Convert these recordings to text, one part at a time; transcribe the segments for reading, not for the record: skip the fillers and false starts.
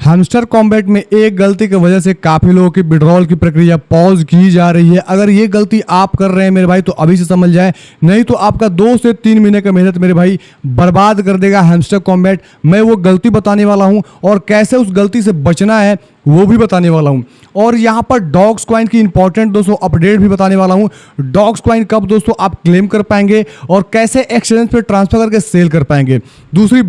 Hamster combat में एक गलती की वजह से काफी लोगों की विड्रॉल की प्रक्रिया पॉज की जा रही है। अगर ये गलती आप कर रहे हैं मेरे भाई तो अभी से समझ जाए, नहीं तो आपका 2 से 3 महीने का मेहनत मेरे भाई बर्बाद कर देगा हैमस्टर कॉम्बैट। मैं वो गलती बताने वाला हूं और कैसे उस गलती से बचना है वो भी बताने वाला हूं। और यहां पर डॉग्स कॉइन की इंपॉर्टेंट दोस्तों अपडेट भी बताने वाला हूं। डॉग्स कॉइन कब दोस्तों आप क्लेम कर पाएंगे और कैसे एक्सचेंज पे ट्रांसफर करके सेल कर पाएंगे। तीसरी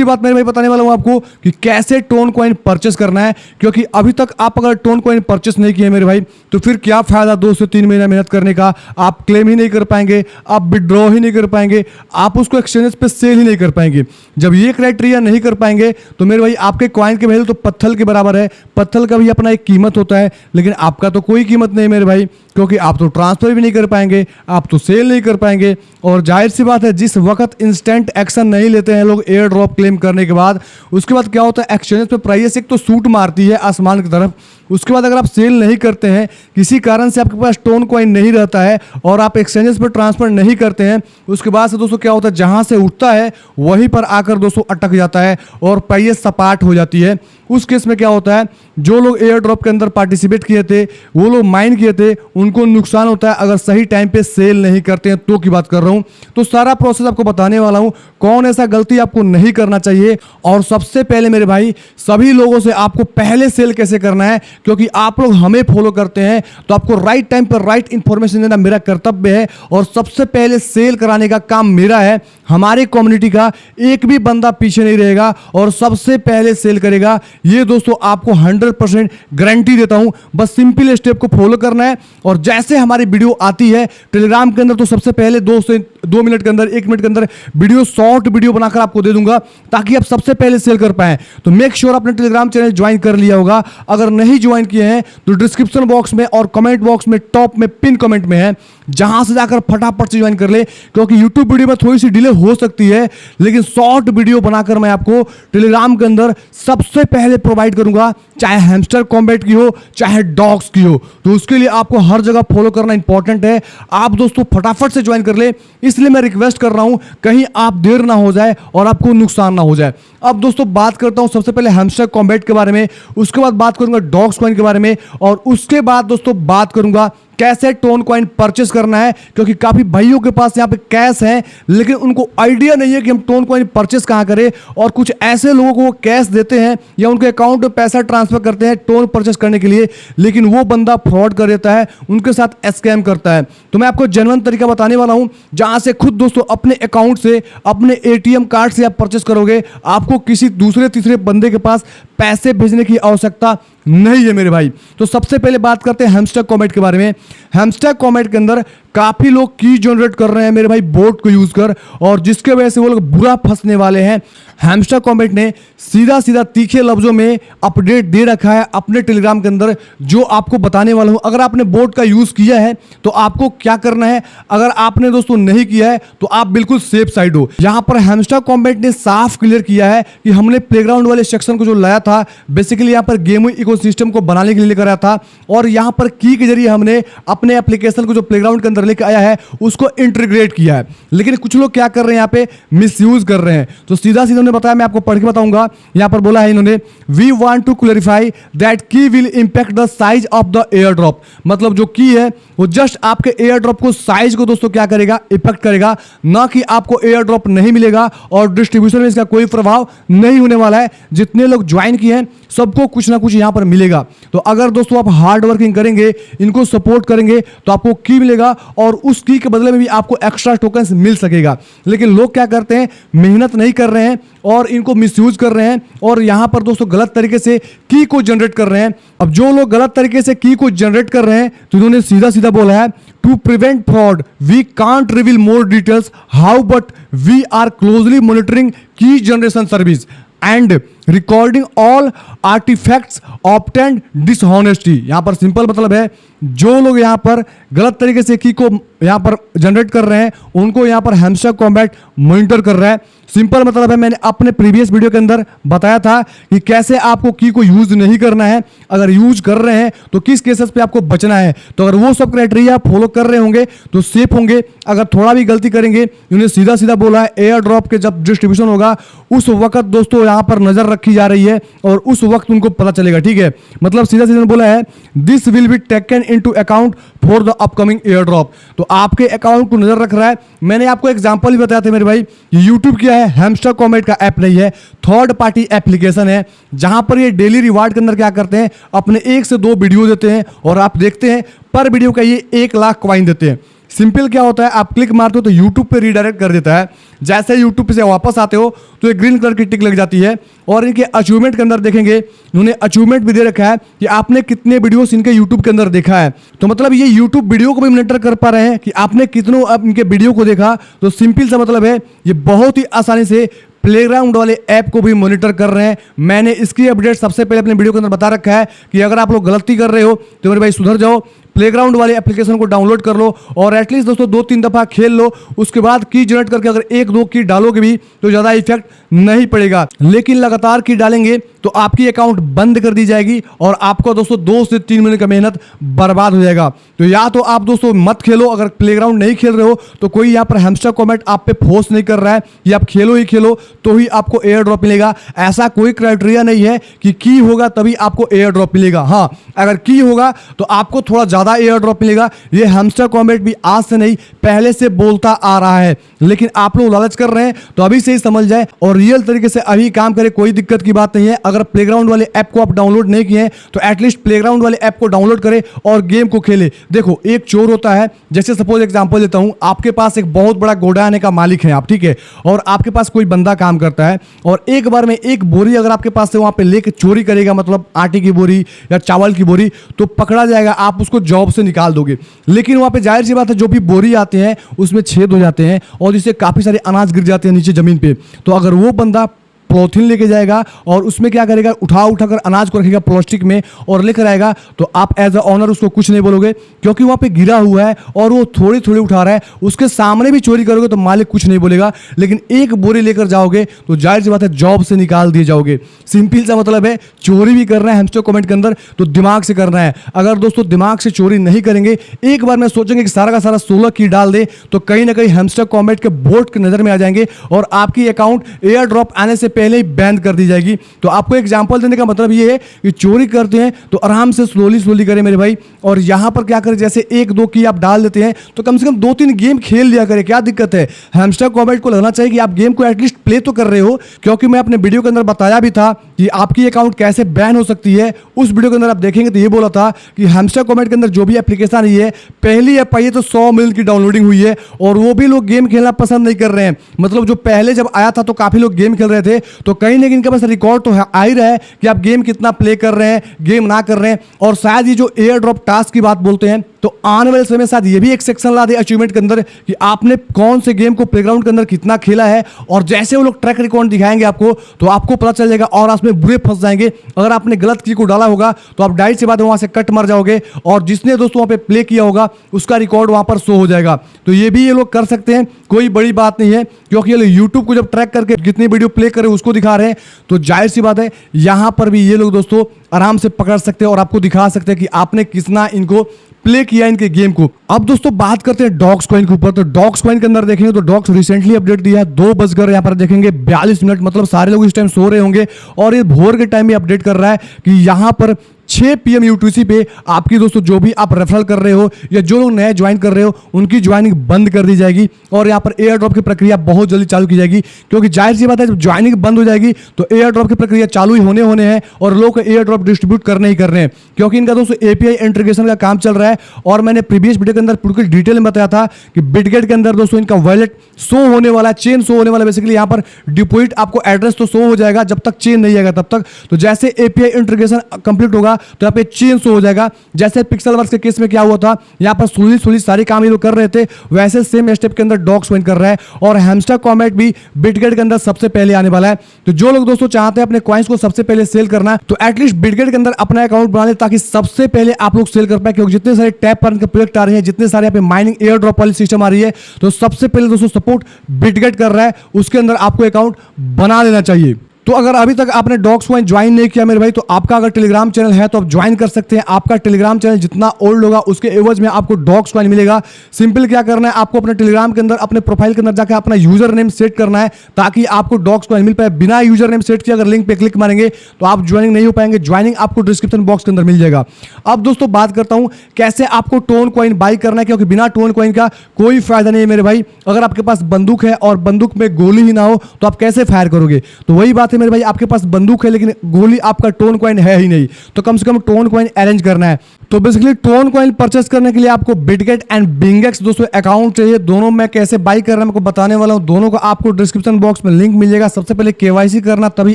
बात मेरे भाई बताने वाला हूं आपको कि कैसे टोन कॉइन परचेस करना है, क्योंकि अभी तक आप अगर टोन कॉइन परचेस नहीं किए मेरे भाई तो फिर क्या फायदा 2 से 3 महीना मेहनत करने का। आप क्लेम ही नहीं कर पाएंगे, आप विड्रॉ ही नहीं कर पाएंगे, आप उसको एक्सचेंज पे सेल ही नहीं कर पाएंगे। जब ये क्राइटेरिया नहीं कर पाएंगे तो मेरे भाई आपके कॉइन की वैल्यू तो पत्थर के बराबर है। पत्थर का भी अपना एक कीमत होता है, लेकिन आपका तो कोई कीमत नहीं मेरे भाई, क्योंकि आप तो ट्रांसफर भी नहीं कर पाएंगे, आप तो सेल नहीं कर पाएंगे। और जाहिर सी बात है, जिस वक्त इंस्टेंट एक्शन नहीं लेते हैं लोग एयर ड्रॉप क्लेम करने के बाद, उसके बाद क्या होता है एक्सचेंज पे प्राइस एक तो शूट मारती है आसमान की तरफ। उसके बाद अगर आप सेल नहीं करते हैं, किसी कारण से आपके पास टोन कॉइन नहीं रहता है और आप एक्सचेंजेस पर ट्रांसफर नहीं करते हैं, उसके बाद से दोस्तों क्या होता है जहां से उठता है वहीं पर आकर दोस्तों अटक जाता है और प्राइस सपाट हो जाती है। उस केस में क्या होता है, जो लोग एयर ड्रॉप के अंदर पार्टिसिपेट किए थे, वो लोग माइन किए थे, उनको नुकसान होता है अगर सही टाइम पे सेल नहीं करते हैं तो की बात कर रहा हूं। तो सारा प्रोसेस आपको बताने वाला हूं, कौन ऐसा गलती आपको नहीं करना चाहिए। और सबसे पहले मेरे भाई सभी लोगों से आपको पहले सेल कैसे करना है, क्योंकि आप लोग हमें फॉलो करते हैं तो आपको राइट टाइम पर राइट इंफॉर्मेशन देना मेरा कर्तव्य है। और सबसे पहले सेल कराने का काम मेरा है। हमारे कम्युनिटी का एक भी बंदा पीछे नहीं रहेगा और सबसे पहले सेल करेगा, ये दोस्तों आपको 100% गारंटी देता हूं। बस सिंपल स्टेप को फॉलो करना है। और जैसे हमारी वीडियो आती है टेलीग्राम के अंदर तो सबसे पहले 2 मिनट के अंदर, 1 मिनट के अंदर वीडियो, शॉर्ट वीडियो बनाकर आपको दे दूंगा ताकि आप सबसे पहले सेल कर पाए। तो मेक श्योर अपने टेलीग्राम चैनल ज्वाइन कर लिया होगा। अगर नहीं ज्वाइन किए हैं तो डिस्क्रिप्शन बॉक्स में और कमेंट बॉक्स में टॉप में पिन कमेंट में है, जहां से जाकर फटाफट से ज्वाइन कर ले। क्योंकि यूट्यूब वीडियो में थोड़ी सी डिले हो सकती है, लेकिन शॉर्ट वीडियो बनाकर मैं आपको टेलीग्राम के अंदर सबसे पहले प्रोवाइड करूंगा, चाहे हैमस्टर कॉम्बैट की हो चाहे डॉग्स की हो। तो उसके लिए आपको हर जगह फॉलो करना इंपॉर्टेंट है। आप दोस्तों फटाफट से ज्वाइन कर ले, इसलिए मैं रिक्वेस्ट कर रहा हूं, कहीं आप देर ना हो जाए और आपको नुकसान ना हो जाए। अब दोस्तों बात करता हूं सबसे पहले हैमस्टर कॉम्बैट के बारे में, उसके बाद बात करूंगा डॉग्स कॉइन के बारे में, और उसके बाद दोस्तों बात करूंगा कैसे टोन कॉइन परचेस करना है। क्योंकि काफी भाइयों के पास यहाँ पे कैश है लेकिन उनको आइडिया नहीं है कि हम टोन कॉइन परचेस कहां करें, और कुछ ऐसे लोगों को वो कैश देते हैं या उनके अकाउंट में पैसा ट्रांसफर करते हैं टोन परचेस करने के लिए, लेकिन वो बंदा फ्रॉड कर देता है, उनके साथ स्कैम करता है। तो मैं आपको जेन्युइन तरीका बताने वाला हूं, जहां से खुद दोस्तों अपने अकाउंट से, अपने एटीएम कार्ड से आप परचेस करोगे, आपको किसी दूसरे तीसरे बंदे के पास पैसे भेजने की आवश्यकता नहीं है मेरे भाई। तो सबसे पहले बात करते हैं हैमस्टर कॉम्बैट के बारे में। हैमस्टर कॉम्बैट के अंदर काफी लोग की जनरेट कर रहे हैं मेरे भाई बोट को यूज कर, और जिसके वजह से वो लोग बुरा फंसने वाले हैं। हैमस्टर कॉम्बैट ने सीधा सीधा तीखे लफ्जों में अपडेट दे रखा है अपने टेलीग्राम के अंदर, जो आपको बताने वाला हूं। अगर आपने बोट का यूज किया है तो आपको क्या करना है, अगर आपने दोस्तों नहीं किया है तो आप बिल्कुल सेफ साइड हो। यहां पर हैमस्टर कॉम्बैट ने साफ क्लियर किया है कि हमने प्लेग्राउंड वाले सेक्शन को जो लाया था, बेसिकली यहां पर गेमिंग इकोसिस्टम को बनाने के लिए लेकर आया था, और यहां पर की के जरिए हमने अपने एप्लीकेशन को जो प्लेग्राउंड के अंदर लेकर आया है उसको इंटीग्रेट किया है। लेकिन कुछ लोग क्या कर रहे हैं, यहां पे मिसयूज कर रहे हैं। तो सीधा सीधा उन्होंने बताया, मैं आपको पढ़ के बताऊंगा। यहां पर बोला है इन्होंने, we want to clarify that की will impact the size of the air drop. मतलब जो की है वो जस्ट आपके एयर ड्रॉप को, साइज को दोस्तों क्या करेगा, इफेक्ट करेगा, ना कि आपको एयर ड्रॉप नहीं मिलेगा और डिस्ट्रीब्यूशन में इसका कोई प्रभाव नहीं होने वाला है। जितने लोग ज्वाइन किए हैं सबको कुछ ना कुछ यहां पर मिलेगा। तो अगर दोस्तों आप हार्ड वर्किंग करेंगे, इनको सपोर्ट करेंगे, तो आपको की मिलेगा और उस की के बदले में भी आपको एक्स्ट्रा टोकन्स मिल सकेगा। लेकिन लोग क्या करते हैं, मेहनत नहीं कर रहे हैं और इनको मिसयूज कर रहे हैं, और यहां पर दोस्तों गलत तरीके से की को जनरेट कर रहे हैं। अब जो लोग गलत तरीके से की को जनरेट कर रहे हैं तो इन्होंने सीधा सीधा बोला है, to prevent fraud we can't reveal more details how, but we are closely monitoring की generation service and recording all artifacts obtained dishonesty. यहां पर सिंपल मतलब है, जो लोग यहां पर गलत तरीके से की को यहां पर जनरेट कर रहे हैं उनको यहां पर हैमस्टर कॉम्बैट मॉनिटर कर रहा है। सिंपल मतलब है, मैंने अपने प्रीवियस वीडियो के अंदर बताया था कि कैसे आपको की को यूज नहीं करना है, अगर यूज कर रहे हैं तो किस केसेस पे आपको बचना है। तो अगर वो सब क्राइटेरिया फॉलो कर रहे होंगे तो सेफ होंगे। अगर थोड़ा भी गलती करेंगे, उन्हें सीधा सीधा बोला है एयर ड्रॉप के जब डिस्ट्रीब्यूशन होगा उस वक्त दोस्तों यहां पर नजर रखी जा रही है और उस वक्त उनको पता चलेगा, ठीक है। मतलब सीधा सीधा बोला है this will be taken into account for the upcoming air drop. तो आपके अकाउंट को नजर रख रहा है। मैंने आपको एग्जांपल भी बताया था मेरे भाई, यूट्यूब क्या है, हैमस्टर कॉमेट का ऐप नहीं है, थर्ड पार्टी एप्लीकेशन है, जहां पर ये डेली रिवार्ड के अंदर क्या करते हैं, अपने 1 से 2 वीडियो देते हैं और आप देखते हैं पर वीडियो का ये 1 लाख कॉइन देते हैं। सिंपल क्या होता है, आप क्लिक मारते हो तो YouTube पे रीडायरेक्ट कर देता है। जैसे YouTube से वापस आते हो तो एक ग्रीन कलर की टिक लग जाती है और इनके अचीवमेंट के अंदर देखेंगे, उन्होंने अचीवमेंट भी दे रखा है कि आपने कितने वीडियोस इनके YouTube के अंदर देखा है। तो मतलब ये YouTube वीडियो को भी मॉनिटर कर पा रहे हैं कि आपने कितनों इनके वीडियो को देखा। तो सिंपल सा मतलब है ये बहुत ही आसानी से प्लेग्राउंड वाले ऐप को भी मॉनिटर कर रहे हैं। मैंने इसकी अपडेट सबसे पहले अपने वीडियो के अंदर बता रखा है कि अगर आप लोग गलती कर रहे हो तो मेरे भाई सुधर जाओ, प्लेग्राउंड वाले एप्लीकेशन को डाउनलोड कर लो और एटलीस्ट दोस्तों 2-3 दफा खेल लो, उसके बाद की जनरेट करके अगर 1-2 की डालोगे भी तो ज़्यादा इफेक्ट नहीं पड़ेगा। लेकिन लगातार की डालेंगे तो आपकी अकाउंट बंद कर दी जाएगी और आपका दोस्तों 2 से 3 महीने का मेहनत बर्बाद हो जाएगा। तो या तो आप दोस्तों मत खेलो, अगर प्लेग्राउंड नहीं खेल रहे हो तो कोई यहाँ पर हैमस्टर कॉमेट आप पे फोर्स नहीं कर रहा है कि आप खेलो ही खेलो तो ही आपको एयर ड्रॉप मिलेगा। ऐसा कोई क्राइटेरिया नहीं है कि की होगा तभी आपको एयर ड्रॉप मिलेगा। हाँ, अगर की होगा तो आपको थोड़ा ज़्यादा एयर ड्रॉप मिलेगा। ये हैमस्टर कॉमेट भी आज से नहीं पहले से बोलता आ रहा है, लेकिन आप लोग लालच कर रहे हैं। तो अभी से ही समझ जाए और रियल तरीके से अभी काम करें, कोई दिक्कत की बात नहीं है। अगर प्लेग्राउंड वाले ऐप को आप डाउनलोड नहीं किए हैं तो एटलीस्ट प्लेग्राउंड वाले ऐप को डाउनलोड करें और गेम को खेले। देखो एक चोर होता है, जैसे सपोज एग्जांपल देता हूं, आपके पास एक बहुत बड़ा गोडाने का मालिक है आप, ठीक है, और आपके पास कोई बंदा काम करता है और एक बार में एक बोरी अगर आपके पास से वहां पे लेके चोरी करेगा, मतलब आटे की बोरी या चावल की बोरी, तो पकड़ा जाएगा, आप उसको जॉब से निकाल दोगे। लेकिन वहां पे जाहिर सी बात है जो भी बोरी आते हैं उसमें छेद हो जाते हैं और जिससे काफी सारे अनाज गिर जाते हैं नीचे जमीन पे। तो अगर वो बंदा पॉलिथीन लेके जाएगा और उसमें क्या करेगा, उठाकर अनाज को रखेगा प्लास्टिक में और लेकर आएगा, तो आप एज अ ऑनर उसको कुछ नहीं बोलोगे क्योंकि वहां पे गिरा हुआ है और वो थोड़ी थोड़ी उठा रहा है। उसके सामने भी चोरी करोगे तो मालिक कुछ नहीं बोलेगा, लेकिन एक बोरी लेकर जाओगे तो जाहिर सी बात है जॉब से निकाल दिए जाओगे। सिंपल सा मतलब है, चोरी भी करना है हैमस्टर कॉमेट के अंदर तो दिमाग से करना है। अगर दोस्तों दिमाग से चोरी नहीं करेंगे, एक बार में सोचेंगे कि सारा का सारा 16 की डाल दे, तो कहीं ना कहीं हैमस्टर कॉमेट के बोर्ड की नजर में आ जाएंगे और आपकी अकाउंट एयर ड्रॉप आने से पहले ही बैन कर दी जाएगी। तो आपको एग्जांपल देने का मतलब ये है कि चोरी करते हैं तो आराम से स्लोली करें मेरे भाई। और यहां पर क्या करें, जैसे 1-2 की आप डाल देते हैं तो कम से कम 2-3 गेम खेल लिया करें, क्या दिक्कत है। हैमस्टर कॉमेट को लगना चाहिए कि आप गेम को एटलीस्ट प्ले तो कर रहे हो, क्योंकि मैं अपने वीडियो के अंदर बताया भी था कि आपकी अकाउंट कैसे बैन हो सकती है। उस वीडियो के अंदर आप देखेंगे तो ये बोला था कि हैमस्टर कॉमेट के अंदर जो भी एप्लीकेशन आई है, पहली ऐप आई है तो 100 मिलियन की डाउनलोडिंग हुई है और वो भी लोग गेम खेलना पसंद नहीं कर रहे हैं। मतलब जो पहले जब आया था तो काफी लोग गेम खेल रहे थे, तो कहीं ना कहीं इनके पास रिकॉर्ड तो आ ही रहा है कि आप गेम कितना प्ले कर रहे हैं, गेम ना कर रहे हैं। और शायद ये जो एयर ड्रॉप टास्क की बात बोलते हैं, तो आने वाले समय शायद ये भी एक सेक्शन ला दे अचीवमेंट के अंदर कि आपने कौन से गेम को प्लेग्राउंड के अंदर कितना खेला है। और जैसे वो लोग ट्रैक रिकॉर्ड दिखाएंगे आपको तो आपको पता चल जाएगा और उसमें बुरे फंस जाएंगे। अगर आपने गलत की को डाला होगा तो आप डायरेक्ट सी बात वहां से कट मर जाओगे और जिसने दोस्तों वहां पे प्ले किया होगा उसका रिकॉर्ड वहां पर शो हो जाएगा। तो ये भी ये लोग कर सकते हैं, कोई बड़ी बात नहीं है, क्योंकि ये लोग यूट्यूब को जब ट्रैक करके कितनी वीडियो प्ले करे उसको दिखा रहे हैं, तो जाहिर सी बात है यहां पर भी ये लोग दोस्तों आराम से पकड़ सकते हैं और आपको दिखा सकते हैं कि आपने कितना इनको प्ले किया इनके गेम को। अब दोस्तों बात करते हैं डॉग्स कॉइन के ऊपर। तो डॉग्स कॉइन के अंदर देखेंगे तो डॉग्स रिसेंटली अपडेट दिया है, 2 बजकर यहाँ पर देखेंगे 42 मिनट, मतलब सारे लोग इस टाइम सो रहे होंगे और ये भोर के टाइम में अपडेट कर रहा है कि यहाँ पर 6 PM UTC पे आपकी दोस्तों जो भी आप रेफरल कर रहे हो या जो लोग नए ज्वाइन कर रहे हो उनकी ज्वाइनिंग बंद कर दी जाएगी और यहाँ पर एयर ड्रॉप की प्रक्रिया बहुत जल्दी चालू की जाएगी। क्योंकि जाहिर सी बात है जब ज्वाइनिंग बंद हो जाएगी तो एयर ड्रॉप की प्रक्रिया चालू ही होने हैं और लोग एयर ड्रॉप डिस्ट्रीब्यूट करने ही कर रहे हैं, क्योंकि इनका दोस्तों API इंटीग्रेशन का काम चल रहा है। और मैंने प्रीवियस वीडियो के अंदर पूरी डिटेल में बताया था कि बिटगेट के अंदर दोस्तों इनका वॉलेट शो होने वाला है, चेन शो होने वाला है। बेसिकली यहाँ पर डिपॉजिट आपको एड्रेस तो शो हो जाएगा, जब तक चेन नहीं आएगा तब तक। तो जैसे API इंटीग्रेशन कंप्लीट होगा तो यहाँ पे चेंज हो जाएगा। जैसे पिक्सल वर्क्स के केस में क्या हुआ था, यहाँ पर सुली सारी काम ये लोग कर रहे थे, वैसे सेम स्टेप के अंदर डॉग्स कॉइन कर रहा है। और हैमस्टर कॉमेट भी बिटगेट के अंदर सबसे पहले आने वाला है। तो जो लोग दोस्तों चाहते हैं अपने कॉइन्स को सबसे पहले सेल करना, तो एटलीस्ट बिटगेट के अंदर अपना अकाउंट बना ले, ताकि सबसे पहले आप लोग सेल कर पाए। क्योंकि जितने सारे टैप पर के प्रोजेक्ट आ रहे हैं, जितने सारे यहाँ पे माइनिंग एयर ड्रॉप वाली सिस्टम आ रही है, तो सबसे पहले दोस्तों सपोर्ट बिटगेट कर रहा है, उसके अंदर आपको अकाउंट बना लेना चाहिए। तो अगर अभी तक आपने डॉग्स कॉइन ज्वाइन नहीं किया मेरे भाई, तो आपका अगर टेलीग्राम चैनल है तो आप ज्वाइन कर सकते हैं। आपका टेलीग्राम चैनल जितना ओल्ड होगा उसके एवज में आपको डॉग्स कॉइन मिलेगा। सिंपल क्या करना है, आपको अपने टेलीग्राम के अंदर अपने प्रोफाइल के अंदर जाकर अपना यूजर नेम सेट करना है, ताकि आपको डॉग्स कॉइन मिल पाए। बिना यूजर नेम सेट किए अगर लिंक पे क्लिक मारेंगे तो आप ज्वाइनिंग नहीं हो पाएंगे। ज्वाइनिंग आपको डिस्क्रिप्शन बॉक्स के अंदर मिल जाएगा। अब दोस्तों बात करता हूं कैसे आपको टोन कॉइन बाई करना है, क्योंकि बिना टोन कॉइन का कोई फायदा नहीं है मेरे भाई। अगर आपके पास बंदूक है और बंदूक में गोली ही ना हो तो आप कैसे फायर करोगे। तो वही बात है मेरे भाई, आपके पास बंदूक है लेकिन गोली आपका टोन कॉइन है ही नहीं, तो कम से कम टोन कॉइन अरेंज करना है। तो बेसिकली टोन कॉइन परचेस करने के लिए आपको बिटगेट एंड बिंगेक्स दोस्तों अकाउंट चाहिए। दोनों में कैसे बाई करना है मैं आपको बताने वाला हूं। दोनों का आपको डिस्क्रिप्शन बॉक्स में लिंक मिल जाएगा। सबसे पहले केवाईसी करना, तभी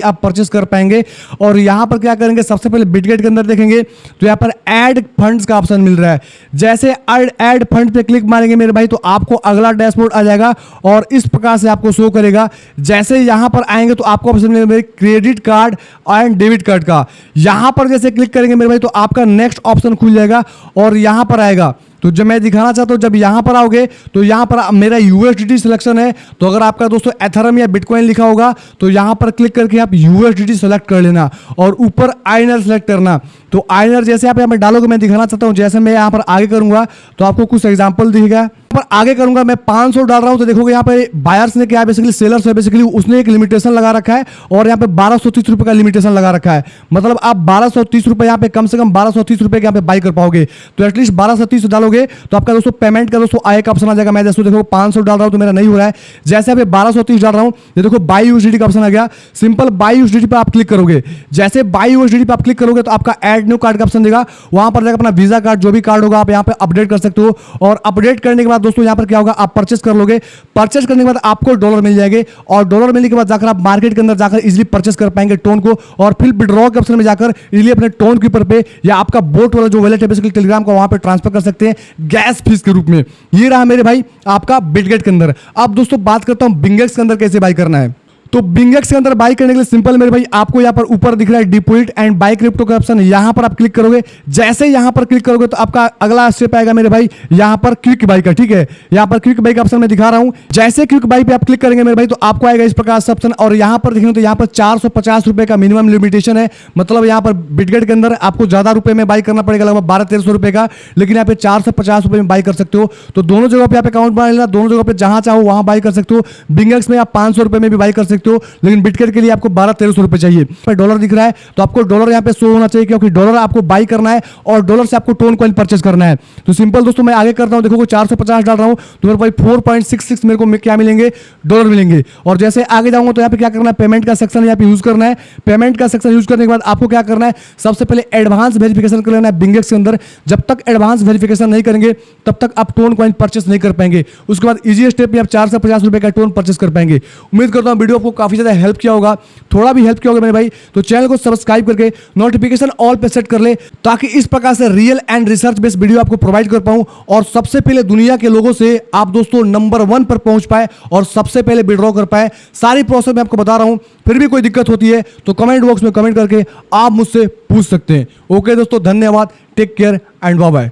आप परचेस कर पाएंगे। और यहां पर क्या करेंगे, सबसे पहले बिटगेट के अंदर देखेंगे तो यहां पर ऐड फंड्स का ऑप्शन मिल रहा है। जैसे ऐड फंड पे क्लिक मारेंगे मेरे भाई, तो आपको अगला डैशबोर्ड आ जाएगा और इस प्रकार से आपको शो करेगा। जैसे यहां पर आएंगे तो आपको ऑप्शन मिलेगा credit card and debit card का। यहां पर जैसे क्लिक करेंगे मेरे भाई तो आपका नेक्स्ट ऑप्शन खुल जाएगा और यहां पर आएगा। तो जब मैं दिखाना चाहता हूं, जब यहां पर आओगे तो यहां पर मेरा यूएसडीटी सिलेक्शन है। तो अगर आपका दोस्तों एथेरियम या बिटकॉइन लिखा होगा तो यहां पर क्लिक करके आप यूएसडीटी सेलेक्ट कर लेना और ऊपर आईएनआर सेलेक्ट करना। तो आईएनआर जैसे आप यहां पर डालोगे, मैं दिखाना चाहता हूं, जैसे मैं यहां पर आगे करूंगा तो आपको कुछ एग्जांपल दिखेगा। पर आगे करूंगा मैं 500 डाल रहा हूं तो देखोगे यहाँ पे बायर्स ने क्या, बेसिकली सेलर्स है, बेसिकली उसने एक लिमिटेशन लगा रखा है और यहाँ पे 1230 रुपए का लिमिटेशन लगा रखा है। मतलब आप 1230 रुपए यहाँ पे कम से कम 1230 रुपए के यहाँ पे बाई कर पाओगे। तो एटलीस्ट 1230 डालोगे तो आपका दोस्तों पेमेंट का दोस्तों आय का ऑप्शन आ जाएगा। मैं दोस्तों देखो 500 डाल रहा हूं तो मेरा नहीं हो रहा है। जैसे यहाँ पे 1230 डाल रहा हूं, ये देखो बाई यूएसडीटी का ऑप्शन आ गया। सिंपल बाई यूएसडीटी पे आप क्लिक करोगे। जैसे बाई यूएसडीटी पे आप क्लिक करोगे तो आपका ऐड न्यू कार्ड का ऑप्शन देगा। वहां पर जाकर अपना वीजा कार्ड जो भी कार्ड होगा आप यहाँ पे अपडेट कर सकते हो। और अपडेट करने के बाद दोस्तों यहाँ पर क्या होगा, आप परचेस कर लोगे। परचेस करने के बाद आपको डॉलर मिल जाएंगे और डॉलर मिलने के बाद जाकर आप मार्केट के अंदर जाकर इजीली परचेस कर पाएंगे टोन को। और फिर विड्रॉ के ऑप्शन में जाकर इजीली अपने टोन कीपर पे या आपका बोट वाला जो वॉलेट है बेसिकली टेलीग्राम का, वहां पे ट्रांसफर कर सकते हैं गैस फीस के रूप में। ये रहा मेरे भाई आपका बिटगेट के अंदर। अब दोस्तों बात करता हूं बिंगेक्स के अंदर कैसे बाई करना है। तो बिंगेक्स के अंदर बाई करने के लिए सिंपल मेरे भाई, आपको यहाँ पर ऊपर दिख रहा है डिपॉजिट एंड बाई क्रिप्टो का ऑप्शन, यहाँ पर आप क्लिक करोगे। जैसे यहाँ पर क्लिक करोगे तो आपका अगला स्टेप आएगा मेरे भाई यहाँ पर क्विक बाई का। ठीक है, यहाँ पर क्विक बाई का ऑप्शन मैं दिखा रहा हूँ। जैसे क्विक बाई पे आप क्लिक करेंगे मेरे भाई तो आपको आएगा इस प्रकार से ऑप्शन। और यहाँ पर देखेंगे तो यहाँ पर 450 रुपए का मिनिमम लिमिटेशन है। मतलब यहाँ पर बिटगेट के अंदर आपको ज्यादा रुपए में बाई करना पड़ेगा, लगभग 1200-1300 रुपए का, लेकिन यहाँ पे 450 रुपए में बाई कर सकते हो। तो दोनों जगह पे आप अकाउंट बना लेना, दोनों जगह पे जहां चाहो वहां बाई कर सकते हो। बिंगेक्स में आप 500 रुपए में भी बाई कर सकते हो, लेकिन बिटगेट के लिए आपको 1200-1300 रुपए चाहिए। पर डॉलर दिख रहा है तो आपको डॉलर यहाँ पे शो होना चाहिए, क्योंकि डॉलर आपको बाई करना है और डॉलर से आपको टोन कॉइन परचेस करना है। तो सिंपल दोस्तों मैं आगे करता हूं, देखो 450 डाल रहा हूं तो मेरे भाई 4.66 मेरे को क्या मिलेंगे, डॉलर मिलेंगे। और जैसे आगे जाऊंगा तो यहाँ पे क्या करना है, पेमेंट का सेक्शन यहाँ पे यूज करना है। पेमेंट का सेक्शन यूज करने के बाद आपको क्या करना है, सबसे पहले एडवांस वेरिफिकेशन कर लेना है बिंगेक्स के अंदर। जब तक एडवांस वेरिफिकेशन नहीं करेंगे तब तक आप टोन कॉइन परचेस नहीं कर पाएंगे। उसके बाद इजी स्टेप में आप 450 रुपए का टोन परचेस कर पाएंगे। उम्मीद करता हूं वीडियो आपको काफी ज्यादा हेल्प किया होगा, थोड़ा भी हेल्प किया होगा मेरे भाई। तो चैनल को सब्सक्राइब करके नोटिफिकेशन ऑल पे सेट कर ले, ताकि इस प्रकार से real and research based video आपको प्रोवाइड कर पाऊं और सबसे पहले दुनिया के लोगों से आप दोस्तों नंबर 1 पर पहुंच पाए और सबसे पहले विड्रॉ कर पाए। सारी प्रोसेस मैं आपको बता रहा हूं। फिर भी कोई दिक्कत होती है तो कमेंट बॉक्स में कमेंट करके आप मुझसे पूछ सकते हैं। ओके दोस्तों, धन्यवाद, take care and bye bye.